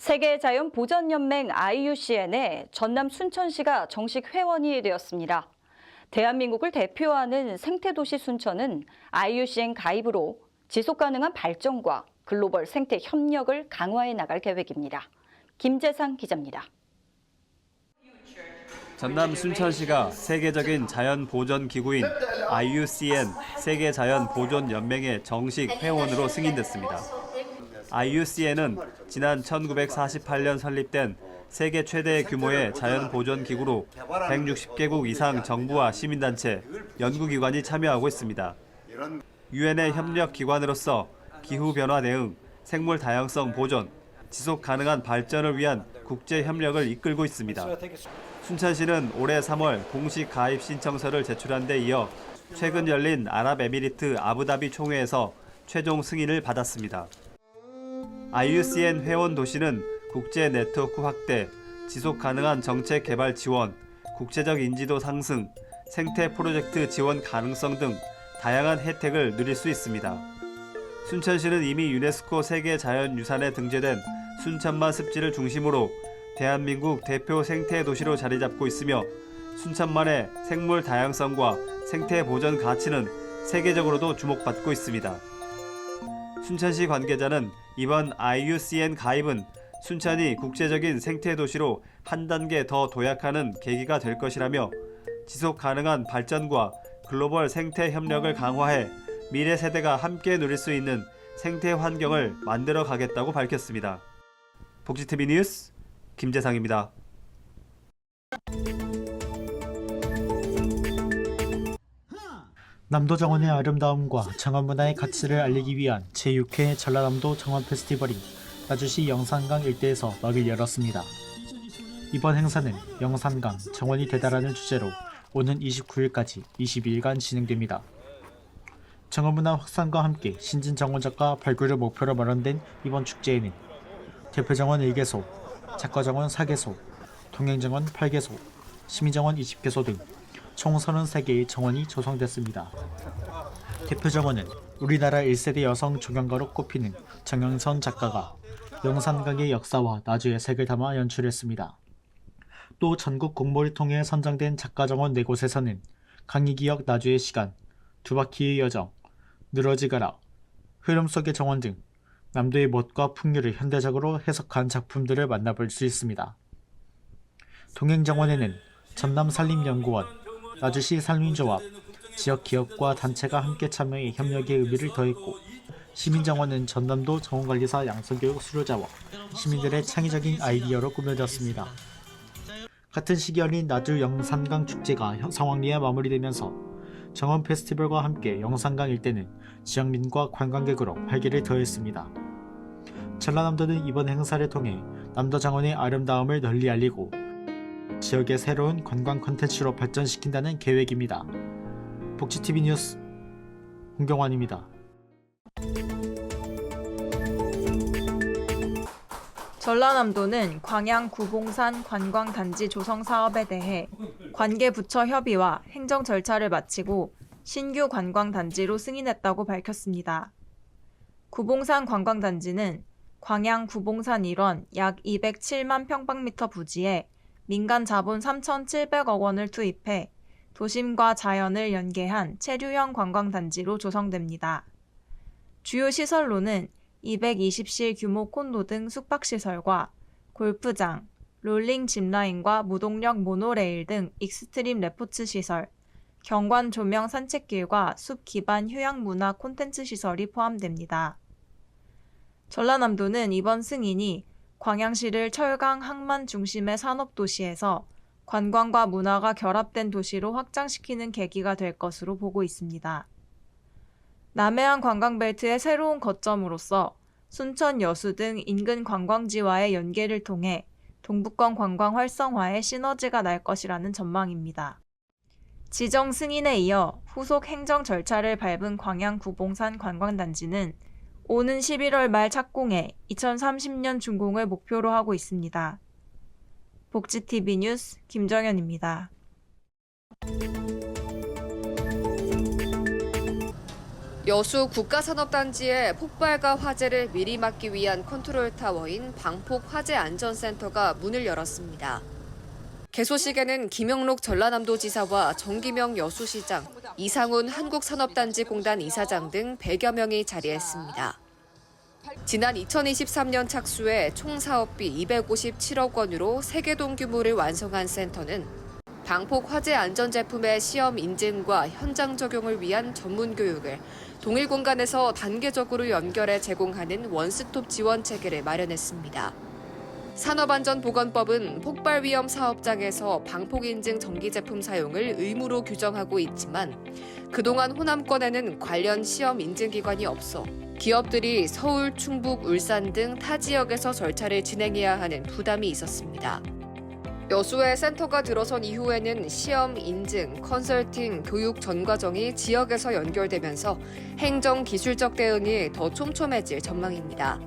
세계자연보전연맹 IUCN에 전남 순천시가 정식 회원이 되었습니다. 대한민국을 대표하는 생태도시 순천은 IUCN 가입으로 지속가능한 발전과 글로벌 생태 협력을 강화해 나갈 계획입니다. 김재상 기자입니다. 전남 순천시가 세계적인 자연보전기구인 IUCN 세계자연보존연맹의 정식 회원으로 승인됐습니다. IUCN은 지난 1948년 설립된 세계 최대 규모의 자연보존기구로 160개국 이상 정부와 시민단체, 연구기관이 참여하고 있습니다. 유엔의 협력기관으로서 기후변화 대응, 생물 다양성 보존, 지속 가능한 발전을 위한 국제협력을 이끌고 있습니다. 순천시는 올해 3월 공식 가입 신청서를 제출한 데 이어 최근 열린 아랍에미리트 아부다비 총회에서 최종 승인을 받았습니다. IUCN 회원 도시는 국제 네트워크 확대, 지속 가능한 정책 개발 지원, 국제적 인지도 상승, 생태 프로젝트 지원 가능성 등 다양한 혜택을 누릴 수 있습니다. 순천시는 이미 유네스코 세계자연유산에 등재된 순천만 습지를 중심으로 대한민국 대표 생태 도시로 자리 잡고 있으며 순천만의 생물 다양성과 생태 보전 가치는 세계적으로도 주목받고 있습니다. 순천시 관계자는 이번 IUCN 가입은 순천이 국제적인 생태 도시로 한 단계 더 도약하는 계기가 될 것이라며 지속 가능한 발전과 글로벌 생태 협력을 강화해 미래 세대가 함께 누릴 수 있는 생태 환경을 만들어 가겠다고 밝혔습니다. 복지TV 뉴스 김재상입니다. 남도 정원의 아름다움과 정원문화의 가치를 알리기 위한 제6회 전라남도 정원 페스티벌이 나주시 영산강 일대에서 막을 열었습니다. 이번 행사는 영산강 정원이 되달하는 주제로 오는 29일까지 22일간 진행됩니다. 정원문화 확산과 함께 신진정원작가 발굴을 목표로 마련된 이번 축제에는 대표정원 1개소, 작가정원 4개소, 동행정원 8개소, 시민정원 20개소 등 총 33개의 정원이 조성됐습니다. 대표정원은 우리나라 1세대 여성 조경가로 꼽히는 정영선 작가가 영산강의 역사와 나주의 색을 담아 연출했습니다. 또 전국 공모를 통해 선정된 작가정원 4곳에서는 강희기역 나주의 시간, 두바퀴의 여정, 늘어지가라, 흐름 속의 정원 등 남도의 멋과 풍류를 현대적으로 해석한 작품들을 만나볼 수 있습니다. 동행정원에는 전남산림연구원, 나주시 산림조합, 지역 기업과 단체가 함께 참여해 협력의 의미를 더했고 시민정원은 전남도 정원관리사 양성교육 수료자와 시민들의 창의적인 아이디어로 꾸며졌습니다. 같은 시기 열린 나주 영산강 축제가 성황리에 마무리되면서 정원 페스티벌과 함께 영산강 일대는 지역민과 관광객으로 활기를 더했습니다. 전라남도는 이번 행사를 통해 남도 정원의 아름다움을 널리 알리고 지역의 새로운 관광 콘텐츠로 발전시킨다는 계획입니다. 복지TV 뉴스 홍경환입니다. 전라남도는 광양 구봉산 관광단지 조성 사업에 대해 관계부처 협의와 행정 절차를 마치고 신규 관광단지로 승인했다고 밝혔습니다. 구봉산 관광단지는 광양 구봉산 일원 약 207만 평방미터 부지에 민간 자본 3,700억 원을 투입해 도심과 자연을 연계한 체류형 관광단지로 조성됩니다. 주요 시설로는 220실 규모 콘도 등 숙박시설과 골프장, 롤링 짚라인과 무동력 모노레일 등 익스트림 레포츠 시설, 경관 조명 산책길과 숲 기반 휴양 문화 콘텐츠 시설이 포함됩니다. 전라남도는 이번 승인이 광양시를 철강 항만 중심의 산업도시에서 관광과 문화가 결합된 도시로 확장시키는 계기가 될 것으로 보고 있습니다. 남해안 관광벨트의 새로운 거점으로서 순천 여수 등 인근 관광지와의 연계를 통해 동북권 관광 활성화에 시너지가 날 것이라는 전망입니다. 지정 승인에 이어 후속 행정 절차를 밟은 광양 구봉산 관광단지는 오는 11월 말 착공해 2030년 준공을 목표로 하고 있습니다. 복지TV 뉴스 김정현입니다. 여수 국가산업단지의 폭발과 화재를 미리 막기 위한 컨트롤타워인 방폭화재안전센터가 문을 열었습니다. 개소식에는 김영록 전라남도지사와 정기명 여수시장, 이상훈 한국산업단지공단 이사장 등 100여 명이 자리했습니다. 지난 2023년 착수해 총 사업비 257억 원으로 세계동 규모를 완성한 센터는 방폭 화재 안전 제품의 시험 인증과 현장 적용을 위한 전문 교육을 동일 공간에서 단계적으로 연결해 제공하는 원스톱 지원 체계를 마련했습니다. 산업안전보건법은 폭발 위험 사업장에서 방폭 인증 전기 제품 사용을 의무로 규정하고 있지만 그동안 호남권에는 관련 시험 인증 기관이 없어 기업들이 서울, 충북, 울산 등 타 지역에서 절차를 진행해야 하는 부담이 있었습니다. 여수에 센터가 들어선 이후에는 시험 인증, 컨설팅, 교육 전 과정이 지역에서 연결되면서 행정 기술적 대응이 더 촘촘해질 전망입니다.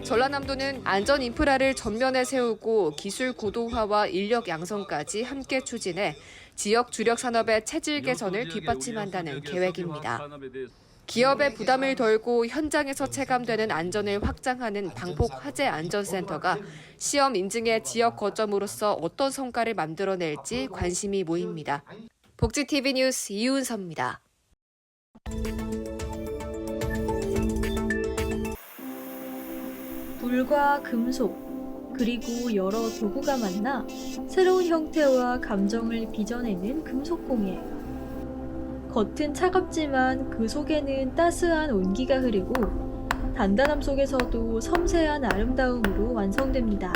전라남도는 안전 인프라를 전면에 세우고 기술 고도화와 인력 양성까지 함께 추진해 지역 주력 산업의 체질 개선을 뒷받침한다는 계획입니다. 기업의 부담을 덜고 현장에서 체감되는 안전을 확장하는 방폭 화재 안전센터가 시험 인증의 지역 거점으로서 어떤 성과를 만들어낼지 관심이 모입니다. 복지TV 뉴스 이윤서입니다. 불과 금속, 그리고 여러 도구가 만나 새로운 형태와 감정을 빚어내는 금속공예. 겉은 차갑지만 그 속에는 따스한 온기가 흐르고 단단함 속에서도 섬세한 아름다움으로 완성됩니다.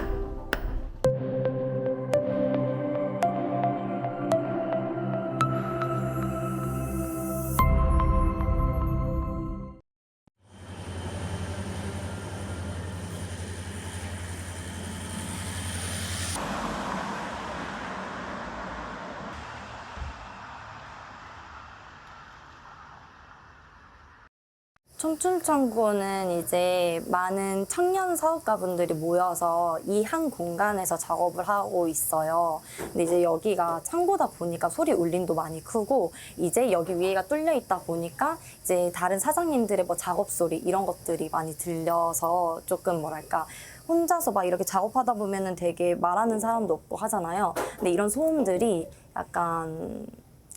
촌춘창고는 이제 많은 청년 사업가분들이 모여서 이 한 공간에서 작업을 하고 있어요. 근데 이제 여기가 창고다 보니까 소리 울림도 많이 크고 이제 여기 위에가 뚫려 있다 보니까 이제 다른 사장님들의 뭐 작업 소리 이런 것들이 많이 들려서 조금 뭐랄까 혼자서 막 이렇게 작업하다 보면은 되게 말하는 사람도 없고 하잖아요. 근데 이런 소음들이 약간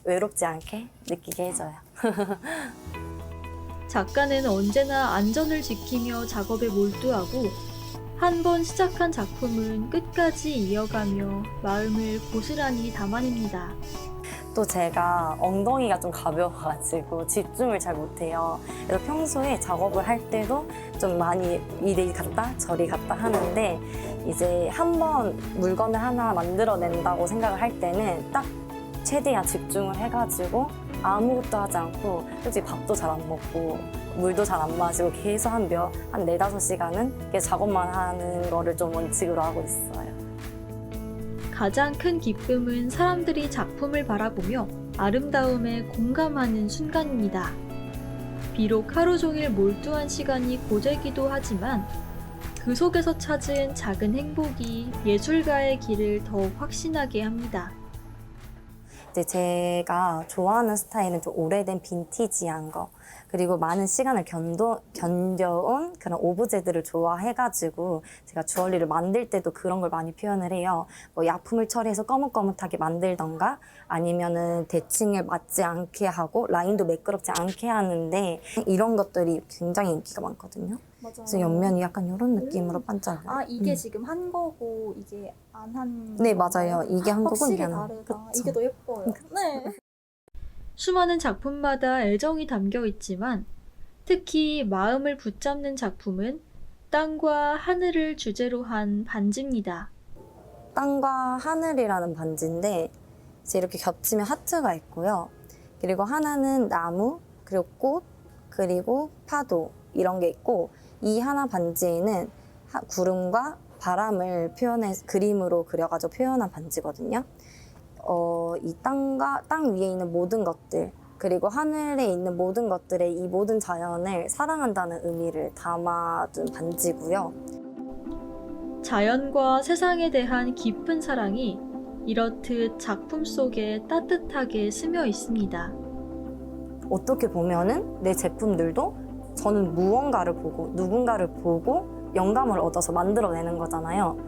외롭지 않게 느끼게 해줘요. 작가는 언제나 안전을 지키며 작업에 몰두하고 한 번 시작한 작품은 끝까지 이어가며 마음을 고스란히 담아냅니다. 또 제가 엉덩이가 좀 가벼워가지고 집중을 잘 못해요. 그래서 평소에 작업을 할 때도 좀 많이 이리 갔다 저리 갔다 하는데 이제 한번 물건을 하나 만들어낸다고 생각을 할 때는 딱 최대한 집중을 해가지고 아무것도 하지 않고 솔직히 밥도 잘 안 먹고 물도 잘 안 마시고 계속 한 4-5시간은 작업만 하는 거를 좀 원칙으로 하고 있어요. 가장 큰 기쁨은 사람들이 작품을 바라보며 아름다움에 공감하는 순간입니다. 비록 하루 종일 몰두한 시간이 고되기도 하지만 그 속에서 찾은 작은 행복이 예술가의 길을 더욱 확신하게 합니다. 이제 제가 좋아하는 스타일은 좀 오래된 빈티지한 거 그리고 많은 시간을 견뎌온 그런 오브제들을 좋아해가지고 제가 주얼리를 만들 때도 그런 걸 많이 표현을 해요. 뭐 약품을 처리해서 거뭇거뭇하게 만들던가 아니면은 대칭을 맞지 않게 하고 라인도 매끄럽지 않게 하는데 이런 것들이 굉장히 인기가 많거든요. 맞아요. 그래서 옆면이 약간 이런 느낌으로 반짝여요. 아, 이게 지금 한 거고 이게 안 한 네, 건가요? 맞아요. 이게 한 거고 확실히 이게 한 거. 다르다. 그쵸. 이게 더 예뻐요. 네. 수많은 작품마다 애정이 담겨 있지만 특히 마음을 붙잡는 작품은 땅과 하늘을 주제로 한 반지입니다. 땅과 하늘이라는 반지인데 이제 이렇게 겹치면 하트가 있고요. 그리고 하나는 나무, 그리고 꽃, 그리고 파도 이런 게 있고 이 하나 반지에는 구름과 바람을 그림으로 그려가지고 표현한 반지거든요. 이 땅 위에 있는 모든 것들 그리고 하늘에 있는 모든 것들의 이 모든 자연을 사랑한다는 의미를 담아둔 반지고요. 자연과 세상에 대한 깊은 사랑이 이렇듯 작품 속에 따뜻하게 스며 있습니다. 어떻게 보면은 내 제품들도 저는 무언가를 보고 누군가를 보고 영감을 얻어서 만들어내는 거잖아요.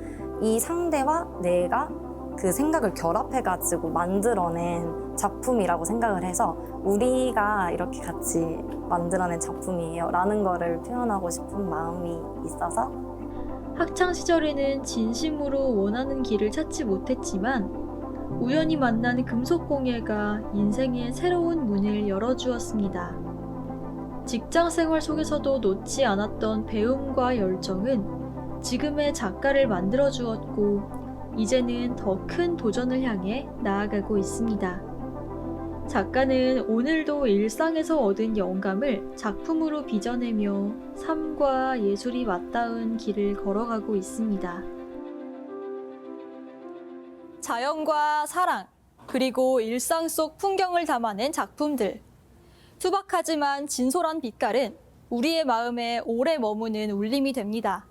이 상대와 내가 그 생각을 결합해가지고 만들어낸 작품이라고 생각을 해서 우리가 이렇게 같이 만들어낸 작품이에요 라는 거를 표현하고 싶은 마음이 있어서 학창 시절에는 진심으로 원하는 길을 찾지 못했지만 우연히 만난 금속공예가 인생의 새로운 문을 열어주었습니다. 직장 생활 속에서도 놓지 않았던 배움과 열정은 지금의 작가를 만들어주었고 이제는 더 큰 도전을 향해 나아가고 있습니다. 작가는 오늘도 일상에서 얻은 영감을 작품으로 빚어내며 삶과 예술이 맞닿은 길을 걸어가고 있습니다. 자연과 사랑, 그리고 일상 속 풍경을 담아낸 작품들. 투박하지만 진솔한 빛깔은 우리의 마음에 오래 머무는 울림이 됩니다.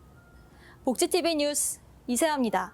복지TV 뉴스 이세아입니다.